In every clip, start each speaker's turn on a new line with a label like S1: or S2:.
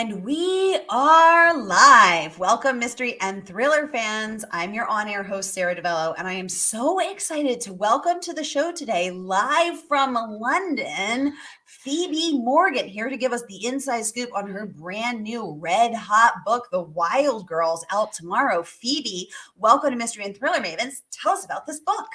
S1: And we are live. Welcome, mystery and thriller fans. I'm your on air host, Sara DiVello, and I am so excited to welcome to the show today, live from London, Phoebe Morgan, here to give us the inside scoop on her brand new red hot book, The Wild Girls, out tomorrow. Phoebe, welcome to Mystery and Thriller Mavens. Tell us about this book.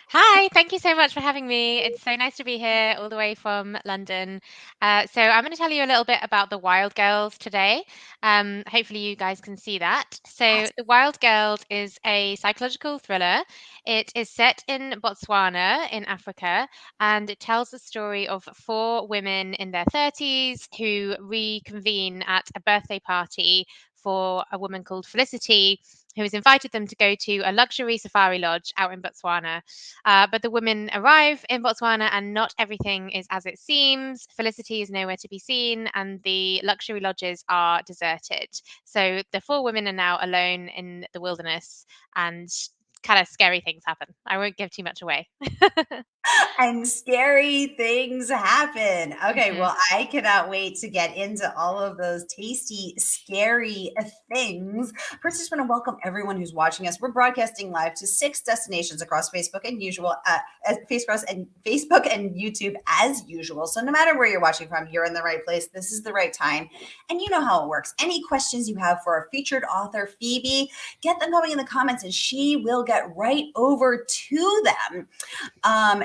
S2: Hi, thank you so much for having me. It's so nice to be here all the way from London. So, I'm going to tell you a little bit about The Wild Girls today. Hopefully, you guys can see that. So,
S1: Yes.
S2: The Wild Girls is a psychological thriller. It is set in Botswana in Africa, and it tells the story of four women in their 30s who reconvene at a birthday party for a woman called Felicity, who has invited them to go to a luxury safari lodge out in Botswana. But the women arrive in Botswana and not everything is as it seems. Felicity is nowhere to be seen and the luxury lodges are deserted. So the four women are now alone in the wilderness and kind of scary things happen. I won't give too much away.
S1: And scary things happen. Okay,
S2: Mhm.
S1: well, I cannot wait to get into all of those tasty, scary things. First, I just want to welcome everyone who's watching us. We're broadcasting live to 6 destinations across Facebook and Facebook and YouTube as usual. So no matter where you're watching from, you're in the right place. This is the right time, and you know how it works. Any questions you have for our featured author Phoebe, get them going in the comments, and she will get right over to them.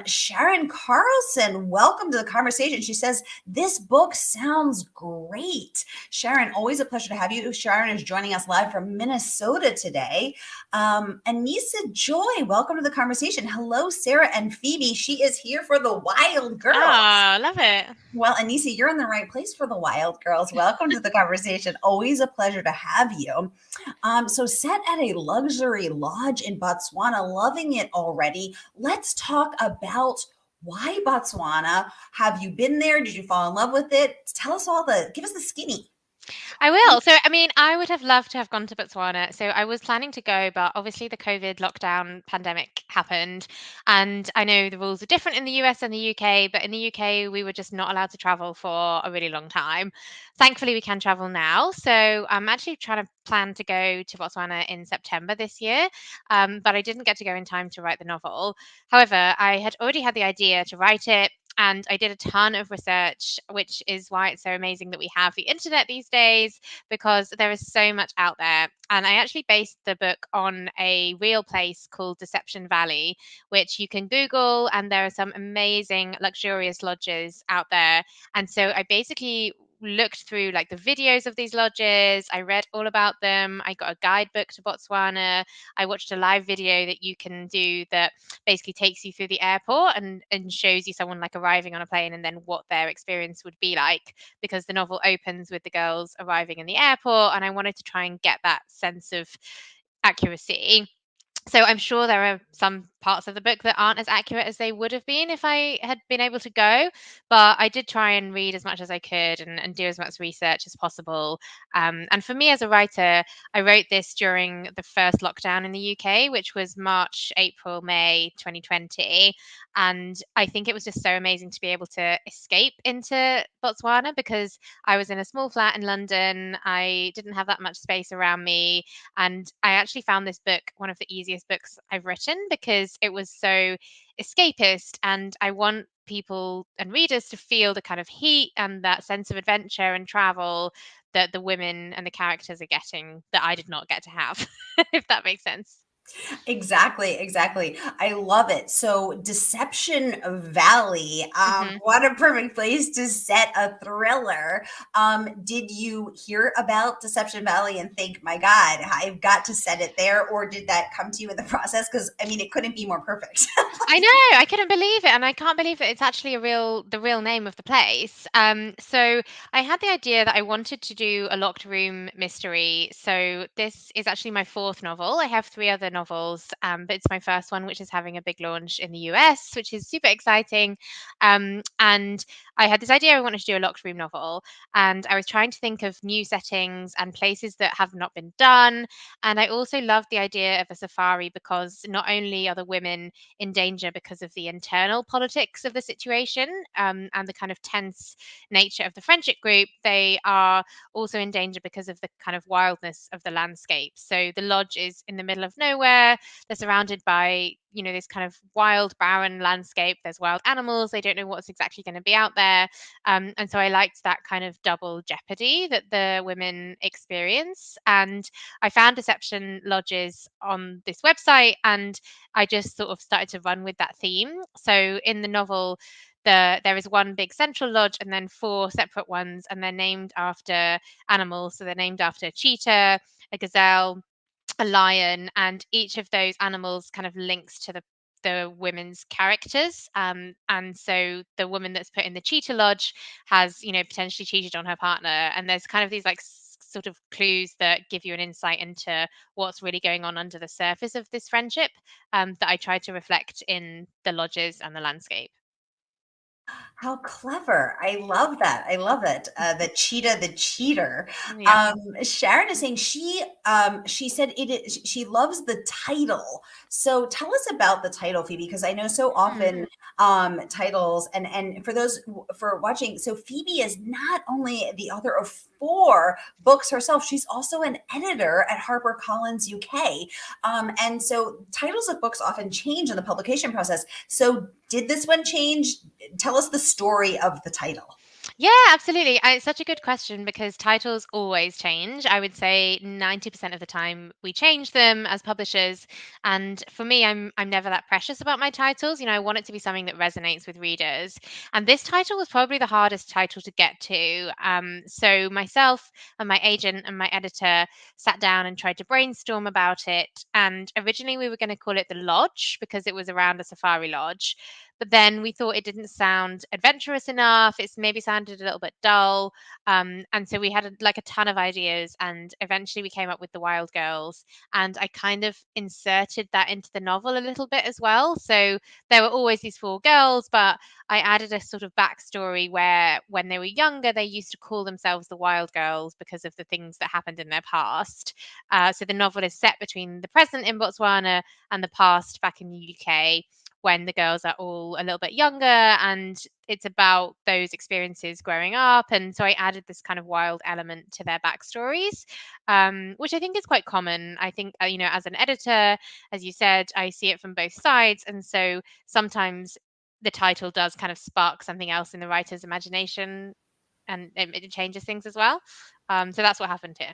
S1: Sharon Carlson, welcome to the conversation. She says, this book sounds great. Sharon, always a pleasure to have you. Sharon is joining us live from Minnesota today. Anissa Joy, welcome to the conversation. Hello, Sara and Phoebe. She is here for the Wild Girls.
S2: Oh, love it.
S1: Well, Anissa, you're in the right place for the Wild Girls. Welcome to the conversation. Always a pleasure to have you. So, set at a luxury lodge in Botswana, loving it already. Let's talk about why Botswana. Have you been there? Did you fall in love with it? Give us the skinny.
S2: I will. So, I mean, I would have loved to have gone to Botswana. So, I was planning to go, but obviously the COVID lockdown pandemic happened. And I know the rules are different in the US and the UK, but in the UK, we were just not allowed to travel for a really long time. Thankfully, we can travel now. So, I'm actually trying to plan to go to Botswana in September this year, but I didn't get to go in time to write the novel. However, I had already had the idea to write it. And I did a ton of research, which is why it's so amazing that we have the internet these days, because there is so much out there. And I actually based the book on a real place called Deception Valley, which you can Google, and there are some amazing, luxurious lodges out there. And so I basically looked through like the videos of these lodges. I read all about them. I got a guidebook to Botswana. I watched a live video that you can do that basically takes you through the airport and shows you someone like arriving on a plane and then what their experience would be like, because the novel opens with the girls arriving in the airport and I wanted to try and get that sense of accuracy. So I'm sure there are some parts of the book that aren't as accurate as they would have been if I had been able to go. But I did try and read as much as I could and do as much research as possible. And for me as a writer, I wrote this during the first lockdown in the UK, which was March, April, May 2020. And I think it was just so amazing to be able to escape into Botswana because I was in a small flat in London. I didn't have that much space around me. And I actually found this book one of the easiest books I've written because it was so escapist. And I want people and readers to feel the kind of heat and that sense of adventure and travel that the women and the characters are getting that I did not get to have, if that makes sense.
S1: Exactly, exactly. I love it. So, Deception Valley,
S2: hmm
S1: what a perfect place to set a thriller. Did you hear about Deception Valley and think, my God, I've got to set it there? Or did that come to you in the process? Because, I mean, it couldn't be more perfect.
S2: I know, I couldn't believe it, and I can't believe that it's actually the real name of the place. So I had the idea that I wanted to do a locked room mystery. So this is actually my fourth novel. I have three other novels, but it's my first one, which is having a big launch in the US, which is super exciting. And I had this idea I wanted to do a locked room novel, and I was trying to think of new settings and places that have not been done. And I also loved the idea of a safari because not only are the women in danger because of the internal politics of the situation, and the kind of tense nature of the friendship group, they are also in danger because of the kind of wildness of the landscape. So the lodge is in the middle of nowhere. They're surrounded by, this kind of wild, barren landscape. There's wild animals. They don't know what's exactly going to be out there. And so I liked that kind of double jeopardy that the women experience. And I found deception lodges on this website, and I just sort of started to run with that theme. So in the novel, there is one big central lodge and then 4 separate ones, and they're named after animals. So they're named after a cheetah, a gazelle, a lion, and each of those animals kind of links to the women's characters. And so the woman that's put in the cheetah lodge has, potentially cheated on her partner. And there's kind of these like sort of clues that give you an insight into what's really going on under the surface of this friendship, that I tried to reflect in the lodges and the landscape.
S1: How clever. I love that. I love it. The cheetah, the cheater.
S2: Yeah.
S1: Sharon is saying she said she loves the title. So tell us about the title, Phoebe, because I know so often titles and for watching, so Phoebe is not only the author of 4 books herself, she's also an editor at HarperCollins UK. And so titles of books often change in the publication process. So did this one change? Tell us the story of the title.
S2: Yeah, absolutely. It's such a good question because titles always change. I would say 90% of the time we change them as publishers. And for me, I'm never that precious about my titles. I want it to be something that resonates with readers. And this title was probably the hardest title to get to. So myself and my agent and my editor sat down and tried to brainstorm about it. And originally we were going to call it The Lodge because it was around a safari lodge. But then we thought it didn't sound adventurous enough. It's maybe sounded a little bit dull. And so we had like a ton of ideas, and eventually we came up with the Wild Girls. And I kind of inserted that into the novel a little bit as well. So there were always these 4 girls, but I added a sort of backstory where when they were younger, they used to call themselves the Wild Girls because of the things that happened in their past. So the novel is set between the present in Botswana and the past back in the UK, when the girls are all a little bit younger, and it's about those experiences growing up. And so I added this kind of wild element to their backstories, which I think is quite common. I think, as an editor, as you said, I see it from both sides. And so sometimes the title does kind of spark something else in the writer's imagination, and it changes things as well. So that's what happened here.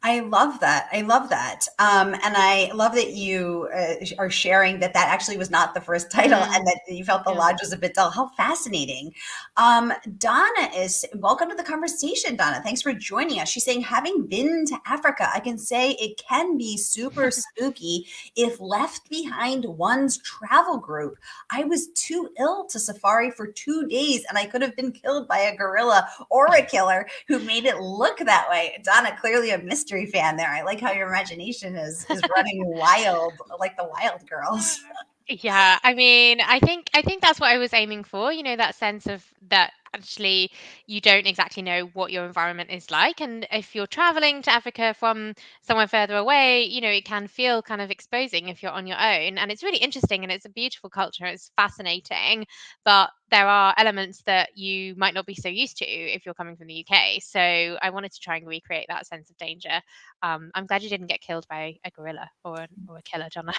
S1: I love that. I love that. And I love that you are sharing that actually was not the first title and that you felt the
S2: Yeah.
S1: lodge was a bit dull. How fascinating. Donna is, welcome to the conversation, Donna. Thanks for joining us. She's saying, having been to Africa, I can say it can be super spooky if left behind one's travel group. I was too ill to safari for 2 days and I could have been killed by a gorilla or a killer who made it look that way. Donna, clearly a mystery fan there. I like how your imagination is running wild, like the Wild Girls.
S2: Yeah, I mean, I think that's what I was aiming for, that sense of that actually you don't exactly know what your environment is like. And if you're traveling to Africa from somewhere further away, it can feel kind of exposing if you're on your own. And it's really interesting and it's a beautiful culture. It's fascinating, but there are elements that you might not be so used to if you're coming from the UK. So I wanted to try and recreate that sense of danger. I'm glad you didn't get killed by a gorilla or a killer, Jonna.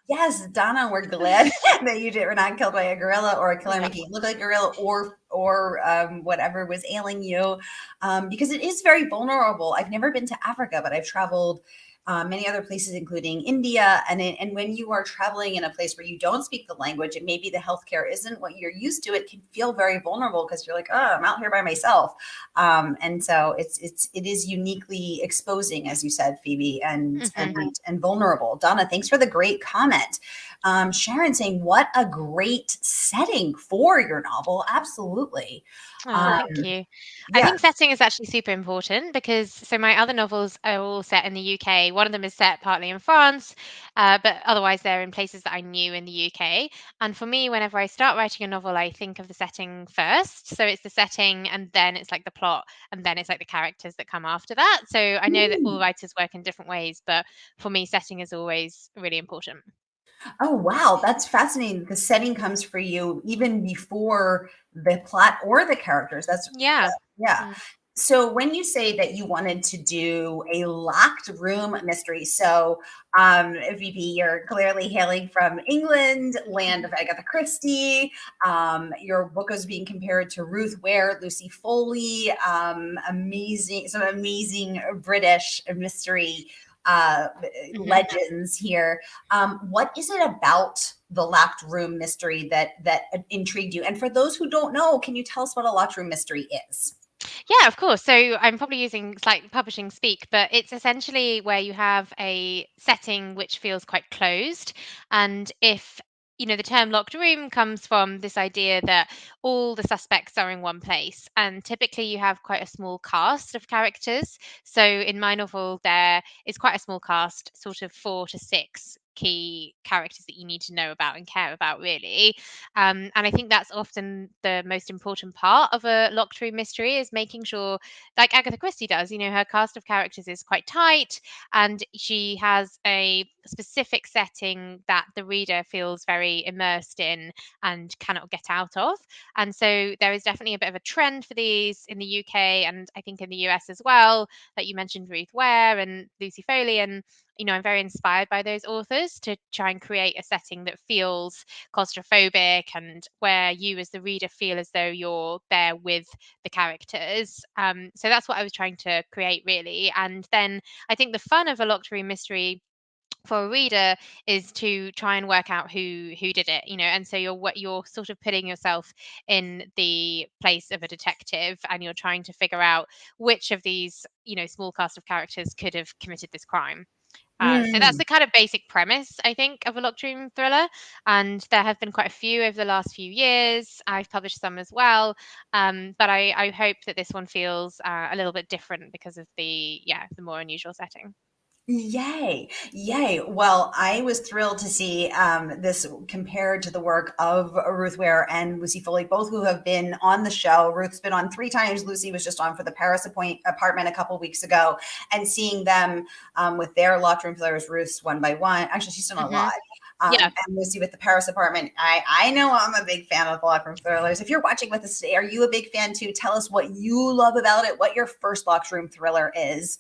S1: Yes, Donna, we're glad that you were not killed by a gorilla or a killer
S2: Yeah.
S1: making you look like a gorilla or whatever was ailing you, because it is very vulnerable. I've never been to Africa, but I've traveled many other places, including India. And when you are traveling in a place where you don't speak the language and maybe the healthcare isn't what you're used to, it can feel very vulnerable because you're like, oh, I'm out here by myself. And so it is uniquely exposing, as you said, Phoebe, and
S2: Mhm.
S1: vulnerable. Donna, thanks for the great comment. Sharon saying, what a great setting for your novel. Absolutely.
S2: Oh, thank you. I
S1: Yeah.
S2: think setting is actually super important because so my other novels are all set in the UK. One of them is set partly in France, but otherwise they're in places that I knew in the UK. And for me, whenever I start writing a novel, I think of the setting first. So it's the setting, and then it's like the plot, and then it's like the characters that come after that. So I know that all
S1: Mm.
S2: writers work in different ways, but for me, setting is always really important.
S1: Oh, wow. That's fascinating. The setting comes for you even before the plot or the characters.
S2: Yeah.
S1: Yeah.
S2: Mm.
S1: So when you say that you wanted to do a locked room mystery, so VP, you're clearly hailing from England, land of Agatha Christie. Your book is being compared to Ruth Ware, Lucy Foley, some amazing British mystery
S2: Mhm.
S1: legends here. What is it about the locked room mystery that intrigued you? And for those who don't know, can you tell us what a locked room mystery is?
S2: Yeah, of course. So I'm probably using like publishing speak, but it's essentially where you have a setting which feels quite closed. And if the term locked room comes from this idea that all the suspects are in one place, and typically you have quite a small cast of characters. So in my novel, there is quite a small cast, sort of 4 to 6 key characters that you need to know about and care about, really. And I think that's often the most important part of a locked room mystery is making sure, like Agatha Christie does, her cast of characters is quite tight and she has a specific setting that the reader feels very immersed in and cannot get out of. And so there is definitely a bit of a trend for these in the UK and I think in the US as well. Like you mentioned Ruth Ware and Lucy Foley. And I'm very inspired by those authors to try and create a setting that feels claustrophobic and where you as the reader feel as though you're there with the characters. So that's what I was trying to create, really. And then I think the fun of a locked room mystery for a reader is to try and work out who did it, and so you're sort of putting yourself in the place of a detective and you're trying to figure out which of these small cast of characters could have committed this crime. So that's
S1: Mm.
S2: the kind of basic premise, I think, of a locked room thriller. And there have been quite a few over the last few years. I've published some as well. But I hope that this one feels a little bit different because of the more unusual setting.
S1: Yay. Yay. Well, I was thrilled to see this compared to the work of Ruth Ware and Lucy Foley, both who have been on the show. Ruth's been on 3 times. Lucy was just on for the Paris apartment a couple weeks ago. And seeing them with their locked room thrillers, Ruth's one by one. Actually, she's done a
S2: Hmm.
S1: lot.
S2: Yeah.
S1: And Lucy with the Paris apartment. I know I'm a big fan of the locked room thrillers. If you're watching with us today, are you a big fan too? Tell us what you love about it, what your first locked room thriller is.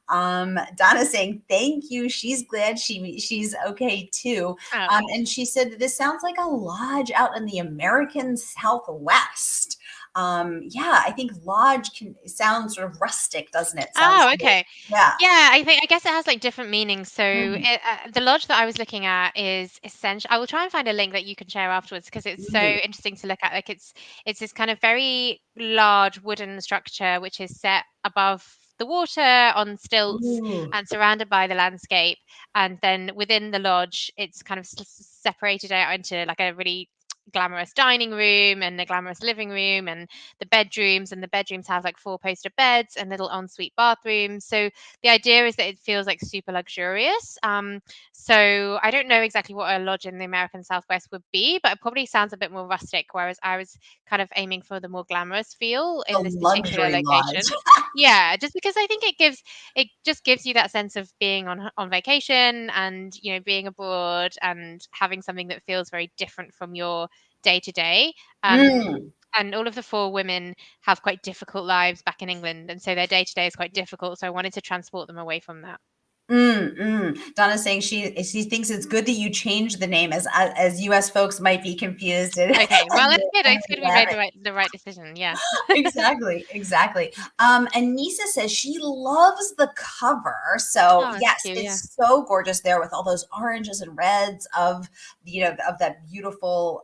S1: Donna saying thank you. She's glad she's okay too.
S2: Oh,
S1: And she said this sounds like a lodge out in the American Southwest. Yeah, I think lodge can sound sort of rustic, doesn't it? Sounds
S2: oh,
S1: like,
S2: okay.
S1: yeah.
S2: Yeah, I guess it has like different meanings. So
S1: Mhm.
S2: the lodge that I was looking at is essential. I will try and find a link that you can share afterwards because it's so
S1: Ooh.
S2: interesting to look at. Like it's this kind of very large wooden structure which is set above the water on stilts
S1: Ooh.
S2: and surrounded by the landscape. And then within the lodge, it's kind of separated out into like a really glamorous dining room and a glamorous living room and the bedrooms have like 4 poster beds and little ensuite bathrooms. So the idea is that it feels like super luxurious. So I don't know exactly what a lodge in the American Southwest would be, but it probably sounds a bit more rustic, whereas I was kind of aiming for the more glamorous feel
S1: The
S2: in this particular
S1: luxury
S2: location.
S1: lodge.
S2: Yeah, just because I think it just gives you that sense of being on vacation and being abroad and having something that feels very different from your day to day.
S1: Mm.
S2: And all of the 4 women have quite difficult lives back in England, and so their day to day is quite difficult. So I wanted to transport them away from that.
S1: Donna's saying she thinks it's good that you changed the name as U.S. folks might be confused and,
S2: Okay, well, it's good.
S1: and
S2: It's good we
S1: laugh
S2: made the right decision. Yeah.
S1: exactly, exactly. And Nisa says she loves the cover. So
S2: Oh, thank
S1: yes,
S2: you. Yeah.
S1: it's so gorgeous there with all those oranges and reds of of that beautiful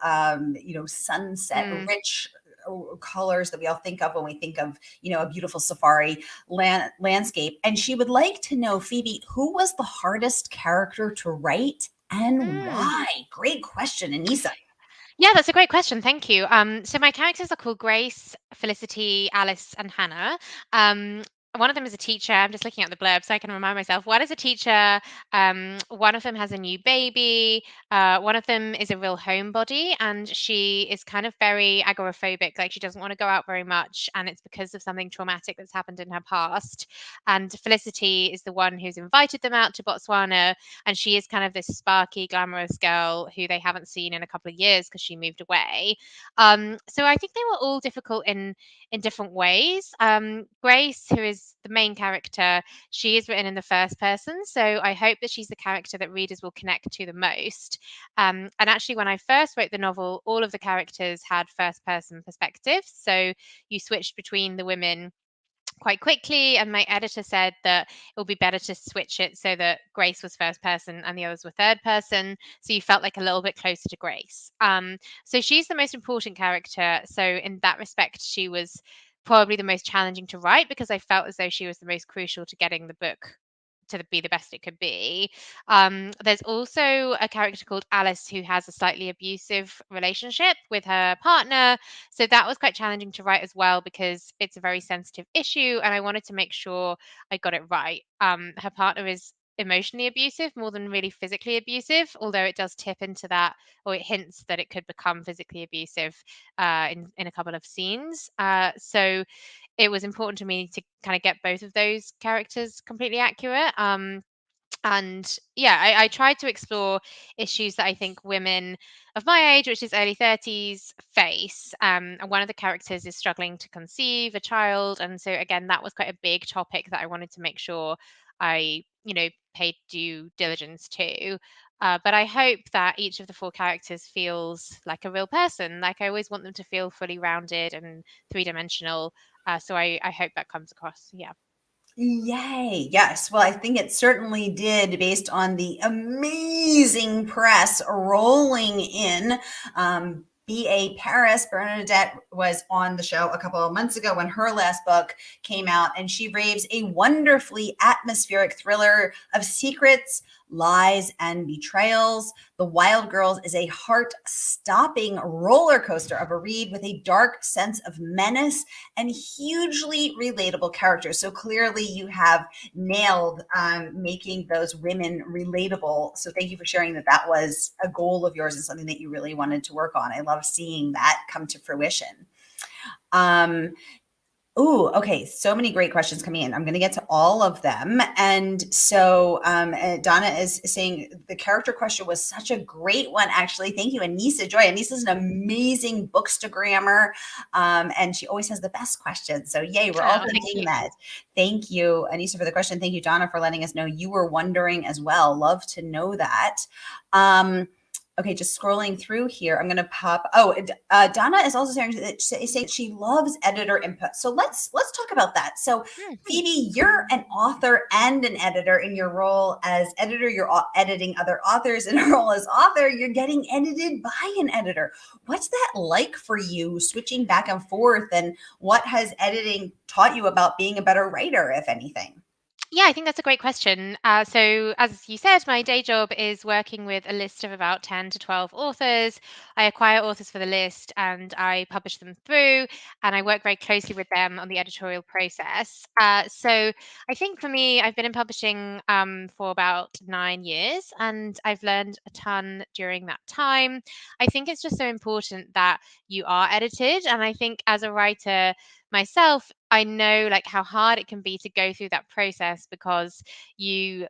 S1: sunset,
S2: Mm.
S1: rich colors that we all think of when we think of a beautiful safari landscape. And she would like to know, Phoebe, who was the hardest character to write and
S2: Mm.
S1: why? Great question, Anissa.
S2: Yeah, that's a great question. Thank you. So my characters are called Grace, Felicity, Alice, and Hannah. Um, one of them is a teacher. I'm just looking at the blurb so I can remind myself. One is a teacher. One of them has a new baby. One of them is a real homebody, and she is kind of very agoraphobic. Like she doesn't want to go out very much, and it's because of something traumatic that's happened in her past. And Felicity is the one who's invited them out to Botswana, and she is kind of this sparky, glamorous girl who they haven't seen in a couple of years because she moved away. So I think they were all difficult in different ways. Grace, who is the main character, she is written in the first person, so I hope that she's the character that readers will connect to the most. And actually, when I first wrote the novel, all of the characters had first person perspectives, so you switched between the women quite quickly, and my editor said that it would be better to switch it so that Grace was first person and the others were third person, so you felt like a little bit closer to Grace. So she's the most important character, so in that respect she was probably the most challenging to write because I felt as though she was the most crucial to getting the book to be the best it could be. There's also a character called Alice who has a slightly abusive relationship with her partner, so that was quite challenging to write as well because it's a very sensitive issue and I wanted to make sure I got it right. Her partner is emotionally abusive more than really physically abusive, although it does tip into that, or it hints that it could become physically abusive in a couple of scenes. So it was important to me to kind of get both of those characters completely accurate. And yeah, I tried to explore issues that I think women of my age, which is early 30s, face. And one of the characters is struggling to conceive a child. And so, again, that was quite a big topic that I wanted to make sure I, paid due diligence to. But I hope that each of the four characters feels like a real person. Like I always want them to feel fully rounded and three-dimensional. So I hope that comes across. Yeah.
S1: Yay. Yes. Well, I think it certainly did based on the amazing press rolling in. B.A. Paris, Bernadette was on the show a couple of months ago when her last book came out, and she raves a wonderfully atmospheric thriller of secrets, lies, and betrayals. The Wild Girls is a heart stopping roller coaster of a read with a dark sense of menace and hugely relatable characters. So clearly, you have nailed making those women relatable. So thank you for sharing that. That was a goal of yours and something that you really wanted to work on. I love seeing that come to fruition. Um, Ooh, okay. So many great questions coming in. I'm going to get to all of them. And so Donna is saying the character question was such a great one, actually. Thank you, Anissa Joy. Anissa's an amazing bookstagrammer, and she always has the best questions. So yay, we're all
S2: Oh, thank
S1: thinking
S2: you.
S1: that. Thank you, Anissa, for the question. Thank you, Donna, for letting us know you were wondering as well. Love to know that. Okay, just scrolling through here, I'm going to pop. Oh, Donna is also saying she loves editor input. So let's talk about that. So
S2: Thanks.
S1: Phoebe, you're an author and an editor. In your role as editor, you're editing other authors. In a role as author, you're getting edited by an editor. What's that like for you, switching back and forth? And what has editing taught you about being a better writer, if anything?
S2: Yeah, I think that's a great question. So, as you said, my day job is working with a list of about 10 to 12 authors. I acquire authors for the list and I publish them through, and I work very closely with them on the editorial process. So, I think for me, I've been in publishing for about 9 years and I've learned a ton during that time. I think it's just so important that you are edited. And I think as a writer, myself, I know like how hard it can be to go through that process because you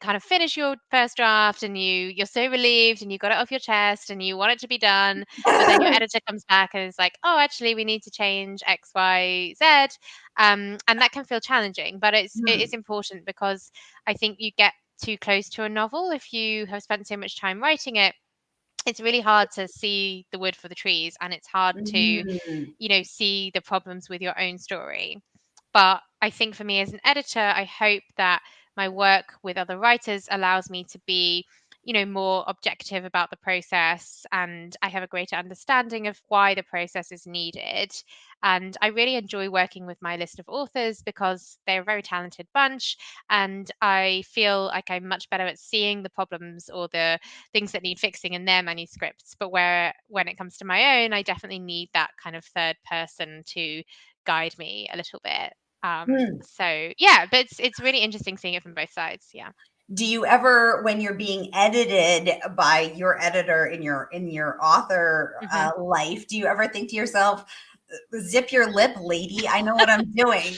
S2: kind of finish your first draft and you're so relieved and you got it off your chest and you want it to be done, but then your editor comes back and is like, oh, actually we need to change X, Y, Z. And that can feel challenging, but it is important because I think you get too close to a novel if you have spent so much time writing it. It's really hard to see the wood for the trees, and it's hard to
S1: Mm.
S2: see the problems with your own story. But I think for me as an editor, I hope that my work with other writers allows me to be, more objective about the process, and I have a greater understanding of why the process is needed. And I really enjoy working with my list of authors because they're a very talented bunch, and I feel like I'm much better at seeing the problems or the things that need fixing in their manuscripts. But when it comes to my own, I definitely need that kind of third person to guide me a little bit. So yeah, but it's really interesting seeing it from both sides. Yeah.
S1: Do you ever, when you're being edited by your editor in your author
S2: Mhm.
S1: life, do you ever think to yourself, zip your lip, lady, I know what I'm doing?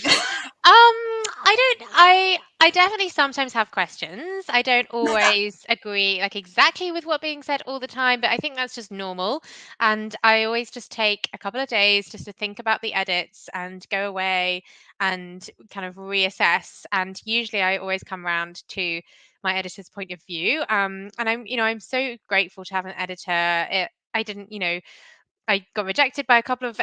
S2: I definitely sometimes have questions. I don't always agree like exactly with what being said all the time, but I think that's just normal. And I always just take a couple of days just to think about the edits and go away and kind of reassess. And usually I always come around to my editor's point of view. And I'm so grateful to have an editor. I didn't, I got rejected by a couple of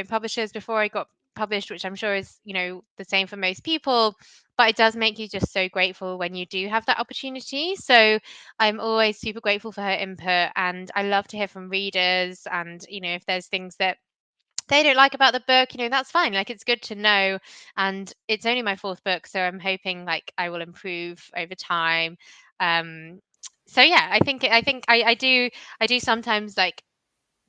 S2: publishers before I got published, which I'm sure is, the same for most people. But it does make you just so grateful when you do have that opportunity. So I'm always super grateful for her input, and I love to hear from readers. And if there's things that they don't like about the book, that's fine. Like, it's good to know. And it's only my fourth book, so I'm hoping like I will improve over time. Um, so yeah, I do sometimes like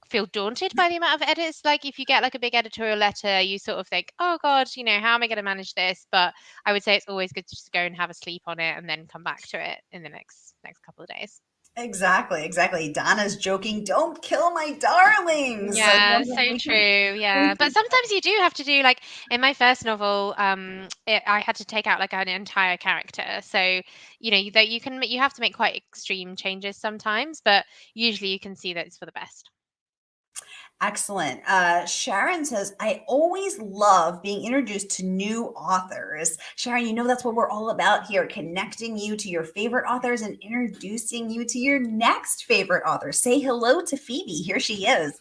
S2: feel daunted by the amount of edits. Like, if you get like a big editorial letter, you sort of think, oh god, how am I going to manage this? But I would say it's always good to just go and have a sleep on it and then come back to it in the next couple of days.
S1: Exactly, exactly. Donna's joking, don't kill my darlings. So
S2: Yeah, so true. Yeah,
S1: we
S2: but
S1: can
S2: sometimes you do have to do like in my first novel. I had to take out like an entire character. So that you have to make quite extreme changes sometimes, but usually you can see that it's for the best.
S1: Excellent. Sharon says, I always love being introduced to new authors. Sharon, that's what we're all about here, connecting you to your favorite authors and introducing you to your next favorite author. Say hello to Phoebe. Here she is.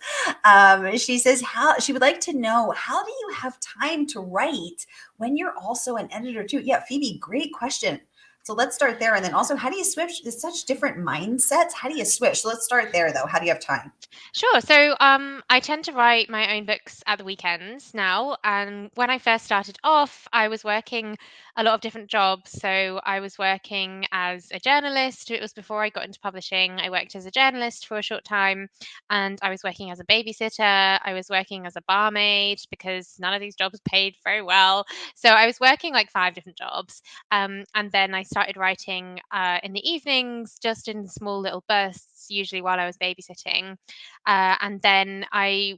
S1: She says, how she would like to know, how do you have time to write when you're also an editor too? Yeah, Phoebe, great question. So let's start there. And then also, how do you switch? There's such different mindsets. How do you switch? So let's start there though. How do you have time?
S2: Sure. So I tend to write my own books at the weekends now. And when I first started off, I was working a lot of different jobs. So I was working as a journalist. It was before I got into publishing. I worked as a journalist for a short time, and I was working as a babysitter. I was working as a barmaid because none of these jobs paid very well. So I was working like 5 different jobs. And then I started writing in the evenings, just in small little bursts, usually while I was babysitting. And then I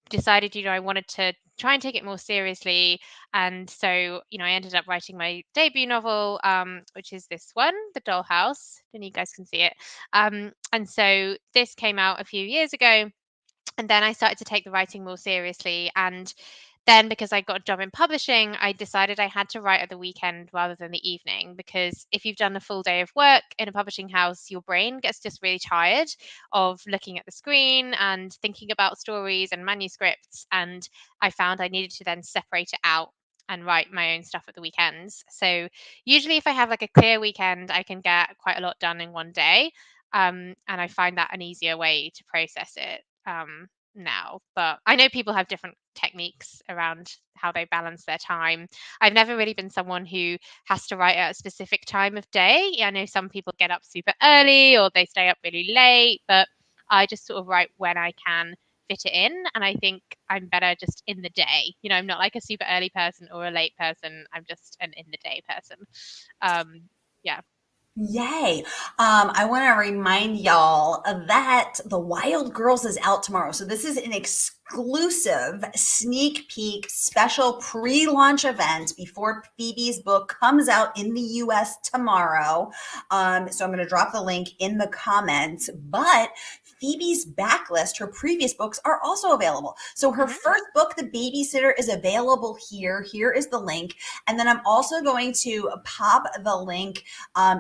S2: decided, I wanted to try and take it more seriously. And so, I ended up writing my debut novel, which is this one, The Dollhouse. And you guys can see it. And so this came out a few years ago. And then I started to take the writing more seriously. And then, because I got a job in publishing, I decided I had to write at the weekend rather than the evening, because if you've done a full day of work in a publishing house, your brain gets just really tired of looking at the screen and thinking about stories and manuscripts. And I found I needed to then separate it out and write my own stuff at the weekends. So usually if I have like a clear weekend, I can get quite a lot done in one day. And I find that an easier way to process it. Now. But I know people have different techniques around how they balance their time. I've never really been someone who has to write at a specific time of day. I know some people get up super early or they stay up really late, but I just sort of write when I can fit it in. And I think I'm better just in the day. I'm not like a super early person or a late person. I'm just an in the day person. Yeah.
S1: Yay. I want to remind y'all that The Wild Girls is out tomorrow. So this is an exclusive sneak peek special pre-launch event before Phoebe's book comes out in the US tomorrow. So I'm going to drop the link in the comments, but Phoebe's backlist, her previous books, are also available. So her
S2: Mhm.
S1: first book, The Babysitter, is available here. Here is the link. And then I'm also going to pop the link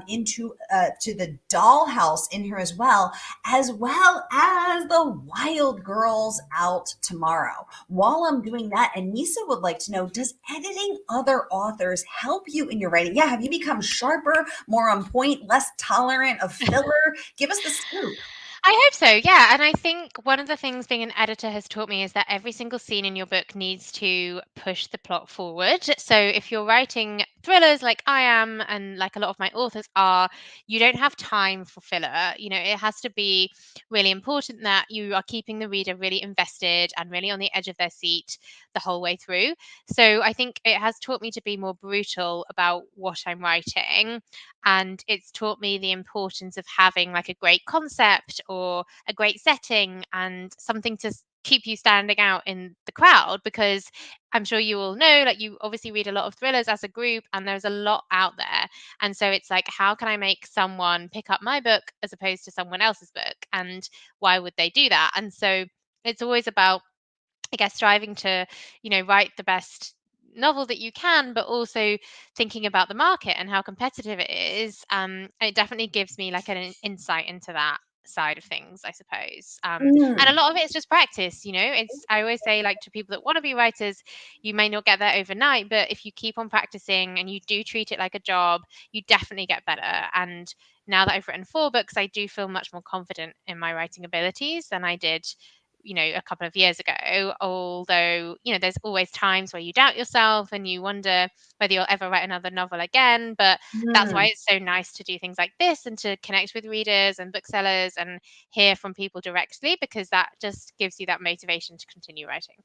S1: into to the dollhouse in here as well as the Wild Girls Out Tomorrow. While I'm doing that, Anissa would like to know, does editing other authors help you in your writing? Yeah, have you become sharper, more on point, less tolerant of filler? Give us the scoop.
S2: I hope so, yeah. And I think one of the things being an editor has taught me is that every single scene in your book needs to push the plot forward. So if you're writing thrillers like I am, and like a lot of my authors are, you don't have time for filler. It has to be really important that you are keeping the reader really invested and really on the edge of their seat the whole way through. So I think it has taught me to be more brutal about what I'm writing, and it's taught me the importance of having like a great concept or a great setting and something to keep you standing out in the crowd, because I'm sure you all know, like, you obviously read a lot of thrillers as a group and there's a lot out there, and so it's like, how can I make someone pick up my book as opposed to someone else's book, and why would they do that? And so it's always about, I guess, striving to, write the best novel that you can, but also thinking about the market and how competitive it is. It definitely gives me like an insight into that side of things, I suppose. And a
S1: Mm.
S2: lot of it is just practice. I always say, like, to people that want to be writers, you may not get there overnight, but if you keep on practicing and you do treat it like a job, you definitely get better. And now that I've written 4 books, I do feel much more confident in my writing abilities than I did a couple of years ago. Although, there's always times where you doubt yourself and you wonder whether you'll ever write another novel again. But that's why
S1: Mm.
S2: it's so nice to do things like this and to connect with readers and booksellers and hear from people directly, because that just gives you that motivation to continue writing.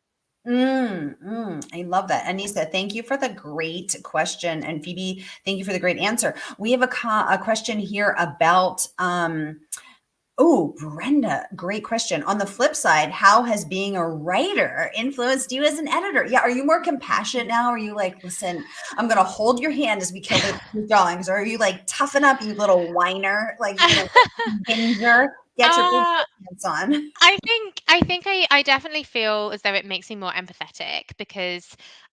S1: I love that. Anissa, thank you for the great question. And Phoebe, thank you for the great answer. We have a question here about oh, Brenda, great question. On the flip side, how has being a writer influenced you as an editor? Yeah, are you more compassionate now? Are you like, listen, I'm gonna hold your hand as we kill the two dogs? Or are you like, toughen up, you little whiner, like, binger, get your big
S2: uh,
S1: pants on?
S2: I think I definitely feel as though it makes me more empathetic, because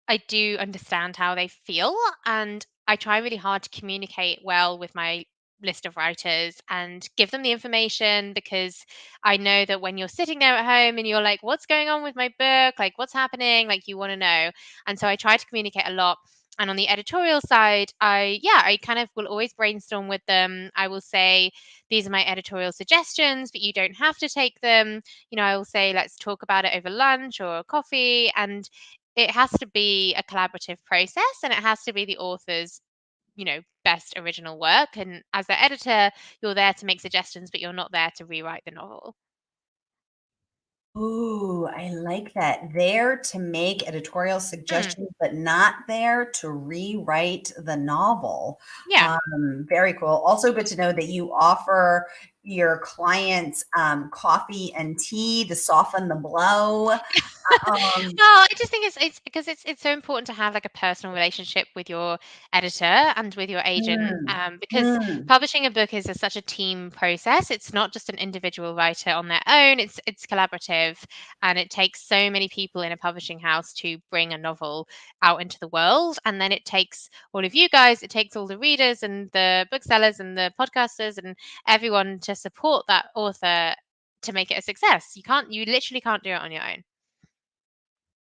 S2: I do understand how they feel, and I try really hard to communicate well with my list of writers and give them the information, because I know that when you're sitting there at home and you're like, what's going on with my book? Like, what's happening? Like, you want to know. And so I try to communicate a lot. And on the editorial side, I kind of will always brainstorm with them. I will say, these are my editorial suggestions, but you don't have to take them. I will say, let's talk about it over lunch or coffee. And it has to be a collaborative process, and it has to be the author's, best original work. And as the editor, you're there to make suggestions, but you're not there to rewrite the novel.
S1: Ooh, I like that. There to make editorial
S2: Mm,
S1: suggestions, but not there to rewrite the novel.
S2: yeah.
S1: Very cool. Also good to know that you offer your clients coffee and tea to soften the blow. Um,
S2: Well, I just think it's because it's so important to have like a personal relationship with your editor and with your agent,
S1: mm,
S2: because
S1: mm.
S2: publishing a book is such a team process. It's not just an individual writer on their own. It's collaborative, and it takes so many people in a publishing house to bring a novel out into the world. And then it takes all of you guys, it takes all the readers and the booksellers and the podcasters and everyone to support that author to make it a success. You literally can't do it on your own.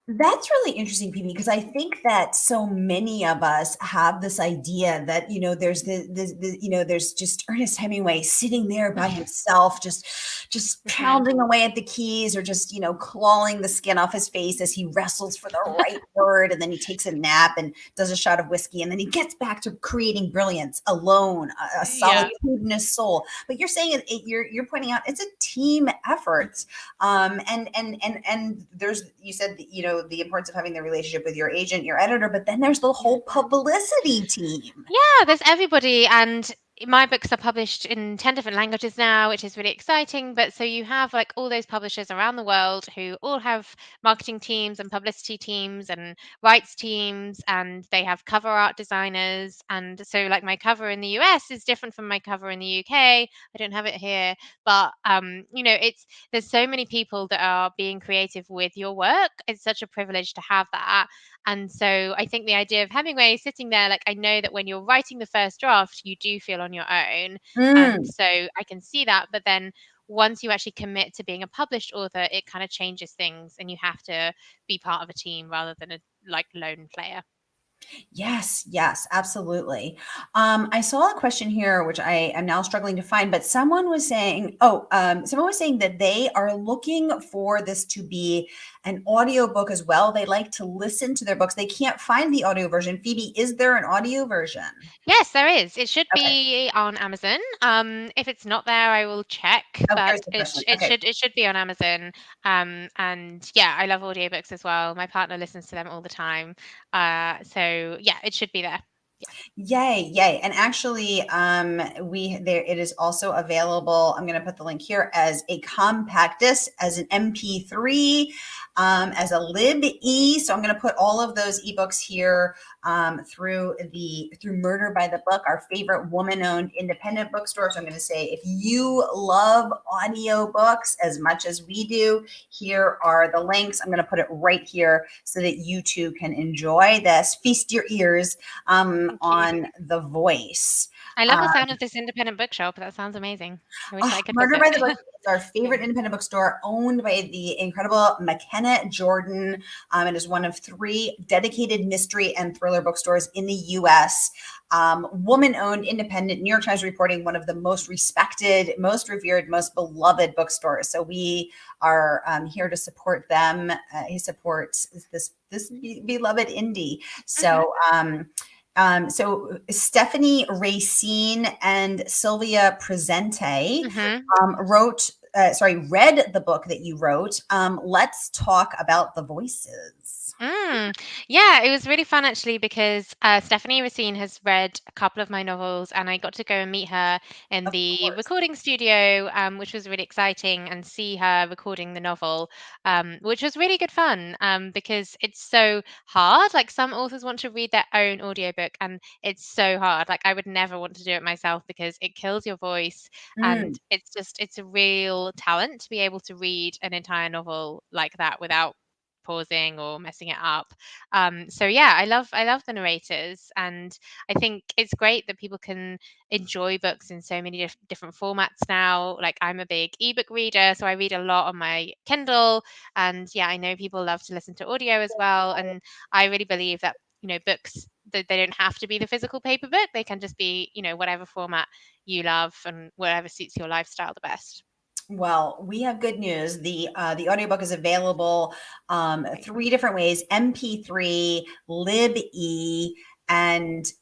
S1: That's really interesting, Phoebe, because I think that so many of us have this idea that, there's there's just Ernest Hemingway sitting there by himself, just
S2: Mhm.
S1: pounding away at the keys, or just, clawing the skin off his face as he wrestles for the right word. And then he takes a nap and does a shot of whiskey. And then he gets back to creating brilliance alone, a
S2: Yeah.
S1: solitudinous soul. But you're saying you're pointing out it's a team effort. And there's, you said that, the importance of having the relationship with your agent, your editor, but then there's the whole publicity team.
S2: Yeah, there's everybody. And my books are published in 10 different languages now, which is really exciting. But so you have like all those publishers around the world who all have marketing teams and publicity teams and rights teams, and they have cover art designers. And so, like, my cover in the US is different from my cover in the UK. I don't have it here, but it's there's so many people that are being creative with your work. It's such a privilege to have that. And so I think the idea of Hemingway sitting there, like, I know that when you're writing the first draft, you do feel on your own. And
S1: Mm.
S2: so I can see that. But then once you actually commit to being a published author, it kind of changes things and you have to be part of a team rather than a like lone player.
S1: Yes, yes, absolutely. I saw a question here, which I am now struggling to find, but someone was saying that they are looking for this to be an audiobook as well. They like to listen to their books. They can't find the audio version. Phoebe, is there an audio version?
S2: Yes, there is. It should
S1: Okay.
S2: be on Amazon. If it's not there, I will check,
S1: Oh,
S2: but
S1: here's the question.
S2: it
S1: Okay.
S2: should be on Amazon. And yeah, I love audiobooks as well. My partner listens to them all the time. So yeah, it should be there. Yeah.
S1: Yay, yay. And actually, it is also available. I'm going to put the link here as a compact disc, as an MP3, as a lib.e. So I'm going to put all of those ebooks here through Murder by the Book, our favorite woman-owned independent bookstore. So I'm going to say, if you love audiobooks as much as we do, here are the links. I'm going to put it right here so that you too can enjoy this. Feast your ears
S2: Thank you.
S1: on The Voice.
S2: I love the sound of this independent bookshop. That sounds amazing. I wish I could
S1: Murder
S2: visit.
S1: by the Book is our
S2: Yeah.
S1: favorite independent bookstore, owned by the incredible McKenna Jordan. It is one of 3 dedicated mystery and thriller bookstores in the U.S. Woman-owned, independent, New York Times reporting, one of the most respected, most revered, most beloved bookstores. So we are here to support them. He supports this beloved indie. So. So Stephanie Racine and Sylvia Presente
S2: Hmm.
S1: read the book that you wrote. Let's talk about The Voices.
S2: Yeah, it was really fun actually because Stephanie Racine has read a couple of my novels, and I got to go and meet her in
S1: Of
S2: the
S1: course.
S2: recording studio, which was really exciting, and see her recording the novel, which was really good fun because it's so hard. Like, some authors want to read their own audiobook, and it's so hard. Like, I would never want to do it myself because it kills your voice, and
S1: Mm.
S2: it's a real talent to be able to read an entire novel like that without pausing or messing it up. So yeah, I love the narrators, and I think it's great that people can enjoy books in so many different formats now. Like, I'm a big ebook reader, so I read a lot on my Kindle, and yeah, I know people love to listen to audio as well. And I really believe that books, that they don't have to be the physical paper book. They can just be whatever format you love and whatever suits your lifestyle the best.
S1: Well, we have good news. The audiobook is available 3 different ways: MP3, lib.e, and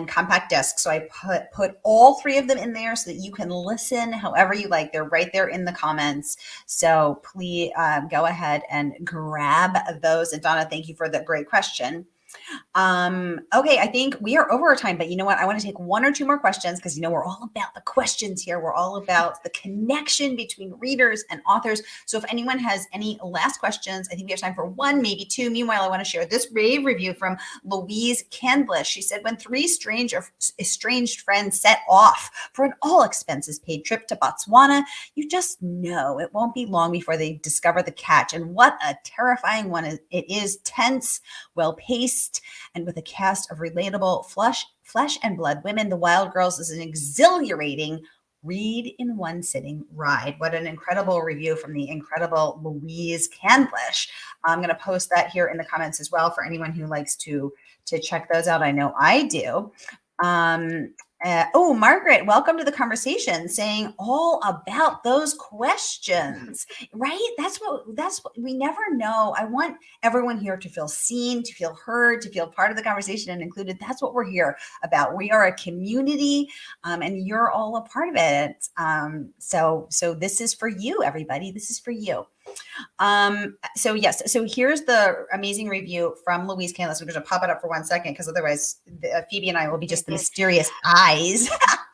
S1: compact disc. So I put all 3 of them in there so that you can listen however you like. They're right there in the comments. So please go ahead and grab those. And Donna, thank you for the great question. Okay, I think we are over our time, but you know what? I want to take 1 or 2 more questions because we're all about the questions here. We're all about the connection between readers and authors. So if anyone has any last questions, I think we have time for 1, maybe 2. Meanwhile, I want to share this rave review from Louise Canblish. She said, when 3 estranged friends set off for an all expenses paid trip to Botswana, you just know it won't be long before they discover the catch. And what a terrifying one it is. Tense, well paced, and with a cast of relatable flesh and blood women. The Wild Girls is an exhilarating read in one sitting ride. What an incredible review from the incredible Louise Canblish. I'm going to post that here in the comments as well for anyone who likes to check those out. I know I do. Margaret, welcome to the conversation, saying all about those questions, right? That's what we never know. I want everyone here to feel seen, to feel heard, to feel part of the conversation and included. That's what we're here about. We are a community, and you're all a part of it. So this is for you, everybody. This is for you. So yes, so here's the amazing review from Louise Canlis. We're going to pop it up for 1 second because otherwise Phoebe and I will be just the mysterious eyes.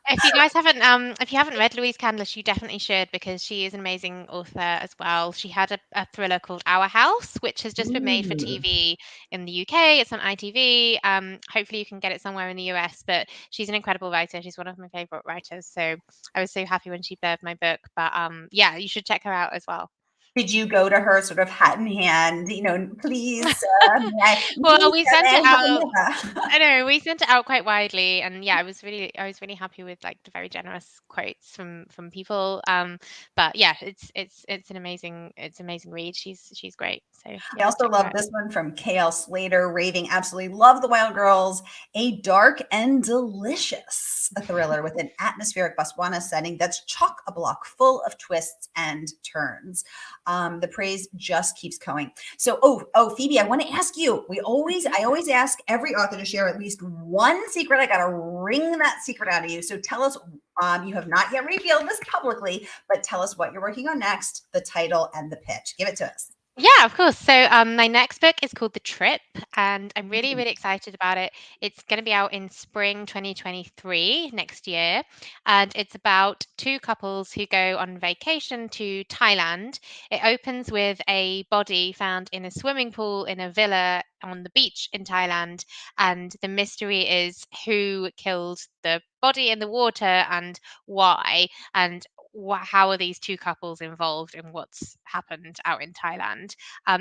S2: if you haven't read Louise Candlish, you definitely should because she is an amazing author as well. She had a thriller called Our House, which has just been made for
S1: Ooh.
S2: TV in the UK. It's on ITV. Hopefully you can get it somewhere in the US. But she's an incredible writer. She's one of my favorite writers. So I was so happy when she blurbed my book. But yeah, you should check her out as well.
S1: Did you go to her sort of hat in hand, please,
S2: Well,
S1: please,
S2: we sent it out.
S1: Sarah.
S2: I know we sent it out quite widely, and yeah, I was really happy with like the very generous quotes from people. But yeah, it's an amazing read. She's great. So
S1: I
S2: yeah,
S1: also
S2: check her
S1: love
S2: out.
S1: this one from KL Slater, raving absolutely love the Wild Girls, a dark and delicious thriller with an atmospheric Botswana setting that's chock-a-block full of twists and turns. The praise just keeps going. So, Phoebe, I want to ask you. I always ask every author to share at least one secret. I gotta wring that secret out of you. So tell us. You have not yet revealed this publicly, but tell us what you're working on next, the title and the pitch. Give it to us.
S2: Yeah, of course. So my next book is called The Trip, and I'm really, really excited about it. It's going to be out in spring 2023 next year, and it's about two couples who go on vacation to Thailand. It opens with a body found in a swimming pool in a villa on the beach in Thailand, and the mystery is who killed the body in the water and why, and how are these two couples involved in what's happened out in Thailand.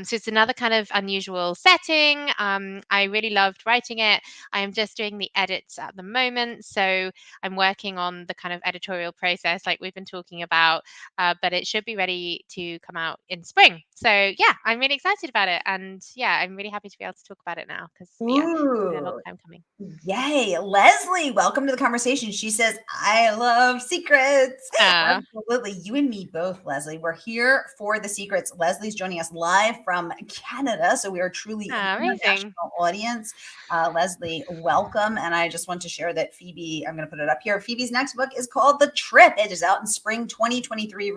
S2: So it's another kind of unusual setting. I really loved writing it. I am just doing the edits at the moment. So I'm working on the kind of editorial process like we've been talking about, but it should be ready to come out in spring. So yeah, I'm really excited about it. And yeah, I'm really happy to be able to talk about it now because yeah, it's been a long
S1: Ooh,
S2: time coming.
S1: yay. Leslie, welcome to the conversation. She says, I love secrets.
S2: Uh,
S1: Absolutely. You and me both, Leslie. We're here for the secrets. Leslie's joining us live from Canada. So we are truly an
S2: Amazing.
S1: international audience. Leslie, welcome. And I just want to share that Phoebe, I'm going to put it up here. Phoebe's next book is called The Trip. It is out in spring 2023,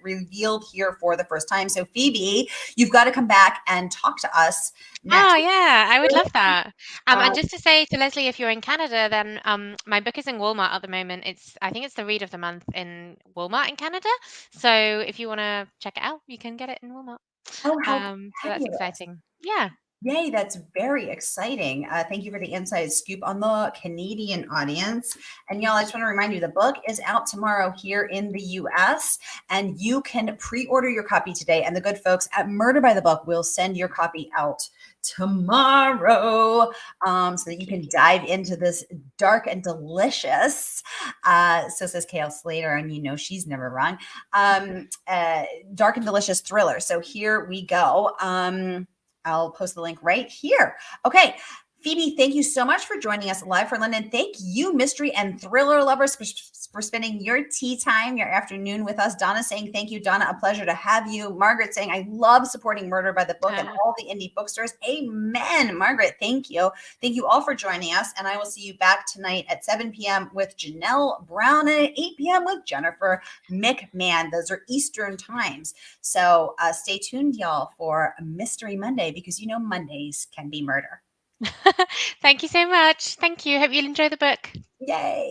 S1: revealed here for the first time. So, Phoebe, you've got to come back and talk to us
S2: Oh,
S1: next.
S2: yeah, I would love that.
S1: Uh,
S2: And just to say to Leslie, if you're in Canada, then my book is in Walmart at the moment. I think it's the read of the month in Walmart in Canada. So if you want to check it out, you can get it in Walmart.
S1: oh, how
S2: So that's
S1: fabulous.
S2: exciting. Yeah.
S1: Yay, that's very exciting. Thank you for the inside scoop on the Canadian audience. And y'all, I just want to remind you the book is out tomorrow here in the US, and you can pre order your copy today. And the good folks at Murder by the Book will send your copy out tomorrow so that you can dive into this dark and delicious. So says KL Slater, and she's never wrong. Dark and delicious thriller. So here we go. I'll post the link right here. Okay. Phoebe, thank you so much for joining us live from London. Thank you, mystery and thriller lovers, for spending your tea time, your afternoon with us. Donna saying thank you. Donna, a pleasure to have you. Margaret saying I love supporting Murder by the Book and all the indie bookstores. Amen. Margaret, thank you. Thank you all for joining us. And I will see you back tonight at 7 p.m. with Janelle Brown and at 8 p.m. with Jennifer McMahon. Those are Eastern times. So stay tuned, y'all, for Mystery Monday because Mondays can be murder.
S2: Thank you so much. Thank you. Hope you'll enjoy the book.
S1: Yay.